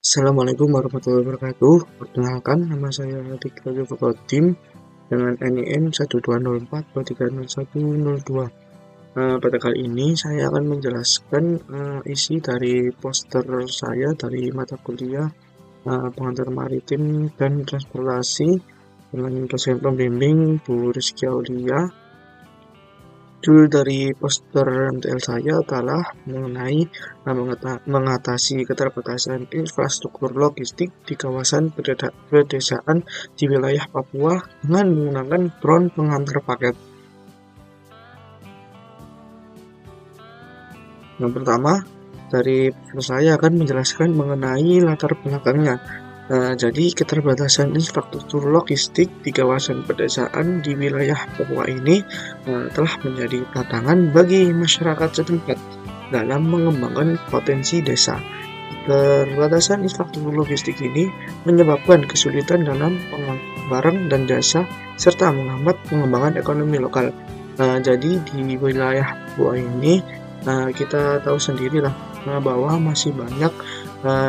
Assalamualaikum warahmatullahi wabarakatuh. Perkenalkan, nama saya Dika Tim dengan NIM 1204230102. Pada kali ini saya akan menjelaskan isi dari poster saya dari mata kuliah pengantar maritim dan transportasi dengan dosen pembimbing Bu Rizky Aulia. Judul dari poster MTL saya adalah mengenai mengatasi keterbatasan infrastruktur logistik di kawasan pedesaan di wilayah Papua dengan menggunakan drone pengantar paket. Yang pertama, dari saya akan menjelaskan mengenai latar belakangnya. Jadi keterbatasan infrastruktur logistik di kawasan pedesaan di wilayah Papua ini telah menjadi tantangan bagi masyarakat setempat dalam mengembangkan potensi desa. Keterbatasan infrastruktur logistik ini menyebabkan kesulitan dalam pengangkutan barang dan jasa serta menghambat pengembangan ekonomi lokal. Jadi di wilayah Papua ini kita tahu sendirilah bahwa masih banyak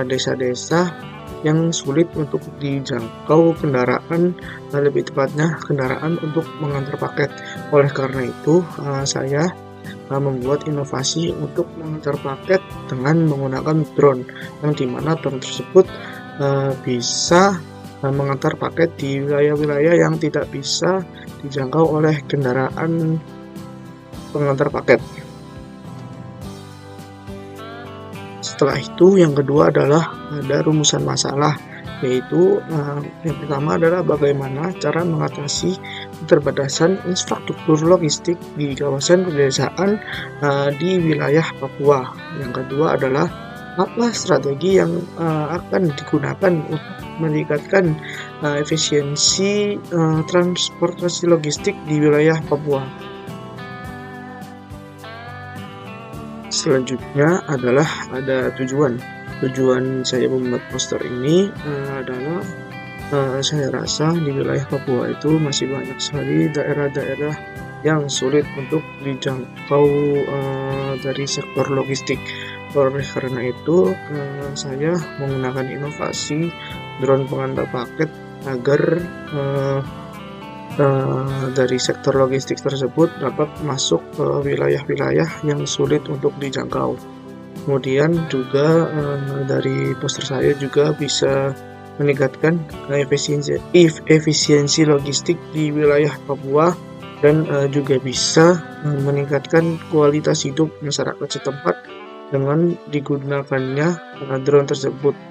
desa-desa yang sulit untuk dijangkau kendaraan, lebih tepatnya kendaraan untuk mengantar paket. Oleh karena itu, saya membuat inovasi untuk mengantar paket dengan menggunakan drone, yang dimana drone tersebut bisa mengantar paket di wilayah-wilayah yang tidak bisa dijangkau oleh kendaraan pengantar paket. Setelah itu, yang kedua adalah ada rumusan masalah, yaitu yang pertama adalah bagaimana cara mengatasi keterbatasan infrastruktur logistik di kawasan pedesaan di wilayah Papua. Yang kedua adalah apa strategi yang akan digunakan untuk meningkatkan efisiensi transportasi logistik di wilayah Papua. Selanjutnya adalah ada tujuan saya membuat poster ini adalah saya rasa di wilayah Papua itu masih banyak sekali daerah-daerah yang sulit untuk dijangkau dari sektor logistik. Oleh karena itu saya menggunakan inovasi drone pengantar paket agar dari sektor logistik tersebut dapat masuk ke wilayah-wilayah yang sulit untuk dijangkau. Kemudian juga dari poster saya juga bisa meningkatkan efisiensi logistik di wilayah Papua dan juga bisa meningkatkan kualitas hidup masyarakat setempat dengan digunakannya drone tersebut.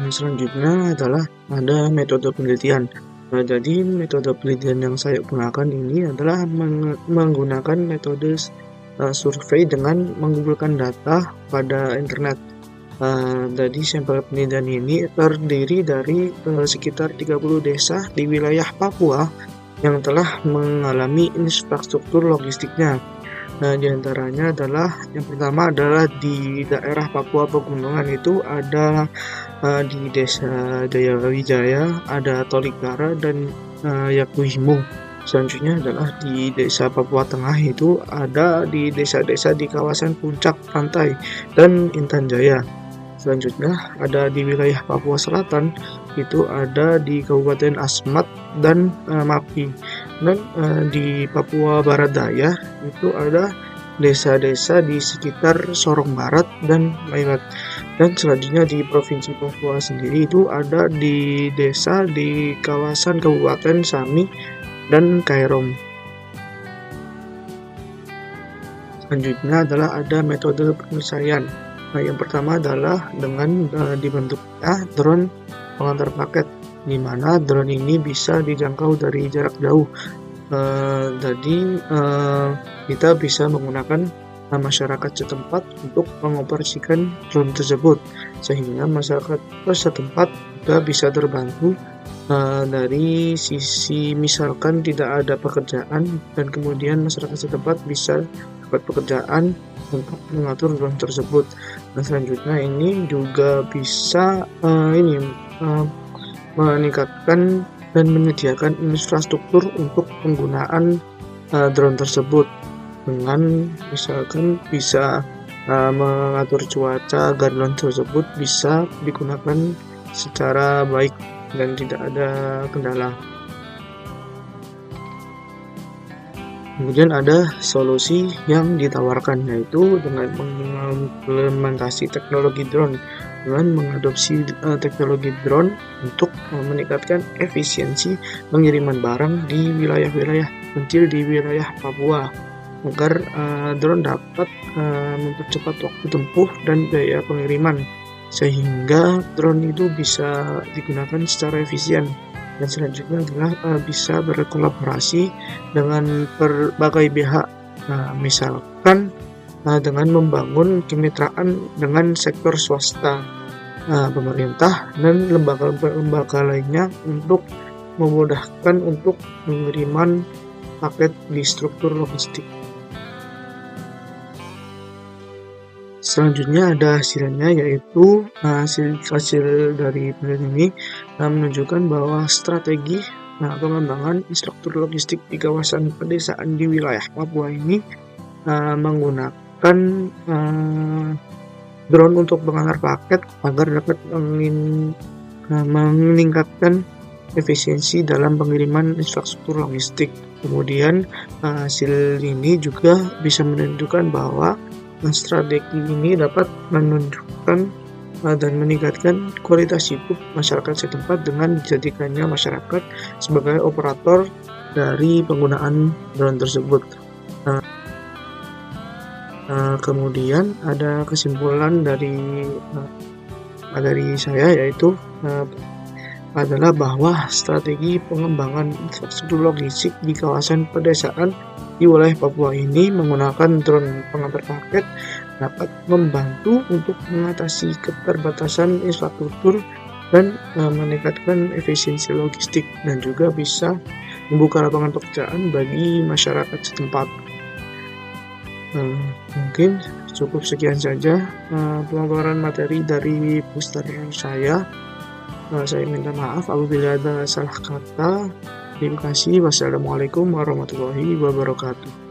Selanjutnya adalah ada metode penelitian. Jadi metode penelitian yang saya gunakan ini adalah menggunakan metode survei dengan mengumpulkan data pada internet. Jadi sampel penelitian ini terdiri dari sekitar 30 desa di wilayah Papua yang telah mengalami infrastruktur logistiknya. Di antaranya adalah yang pertama adalah di daerah Papua Pegunungan itu ada di desa Jayawijaya, ada Tolikara dan Yakuhimo. Selanjutnya adalah di desa Papua Tengah itu ada di desa-desa di kawasan puncak pantai dan Intan Jaya. Selanjutnya ada di wilayah Papua Selatan itu ada di Kabupaten Asmat dan Mapi. Dan di Papua Barat Daya itu ada desa-desa di sekitar Sorong Barat dan Mailat. Dan selanjutnya di Provinsi Papua sendiri itu ada di desa di kawasan Kabupaten Sami dan Kairom. Selanjutnya adalah ada metode penyelesaian. Yang pertama adalah dengan dibentuknya drone pengantar paket, di mana drone ini bisa dijangkau dari jarak jauh. Jadi kita bisa menggunakan masyarakat setempat untuk mengoperasikan drone tersebut, sehingga masyarakat setempat juga bisa terbantu dari sisi misalkan tidak ada pekerjaan dan kemudian masyarakat setempat bisa dapat pekerjaan untuk mengatur drone tersebut. Nah, selanjutnya ini juga bisa meningkatkan dan menyediakan infrastruktur untuk penggunaan drone tersebut dengan misalkan bisa mengatur cuaca agar drone tersebut bisa digunakan secara baik dan tidak ada kendala. Kemudian ada solusi yang ditawarkan, yaitu dengan mengimplementasi teknologi drone. Dengan mengadopsi teknologi drone untuk meningkatkan efisiensi pengiriman barang di wilayah-wilayah kecil di wilayah Papua, agar drone dapat mempercepat waktu tempuh dan biaya pengiriman, sehingga drone itu bisa digunakan secara efisien. Dan selanjutnya adalah bisa berkolaborasi dengan berbagai pihak, misalkan dengan membangun kemitraan dengan sektor swasta, pemerintah, dan lembaga-lembaga lainnya untuk memudahkan untuk pengiriman paket di struktur logistik. Selanjutnya ada hasilnya, yaitu hasil dari penelitian ini menunjukkan bahwa strategi pengembangan struktur logistik di kawasan pedesaan di wilayah Papua ini menggunakan drone untuk mengantar paket agar dapat meningkatkan efisiensi dalam pengiriman infrastruktur logistik. Kemudian hasil ini juga bisa menunjukkan bahwa strategi ini dapat menunjukkan dan meningkatkan kualitas hidup masyarakat setempat dengan dijadikannya masyarakat sebagai operator dari penggunaan drone tersebut. Kemudian ada kesimpulan dari saya, yaitu adalah bahwa strategi pengembangan infrastruktur logistik di kawasan pedesaan di wilayah Papua ini menggunakan drone pengantar paket dapat membantu untuk mengatasi keterbatasan infrastruktur dan meningkatkan efisiensi logistik, dan juga bisa membuka lapangan pekerjaan bagi masyarakat setempat. Mungkin cukup sekian saja pemaparan materi dari poster saya. Saya minta maaf apabila ada salah kata. Terima kasih. Wassalamualaikum warahmatullahi wabarakatuh.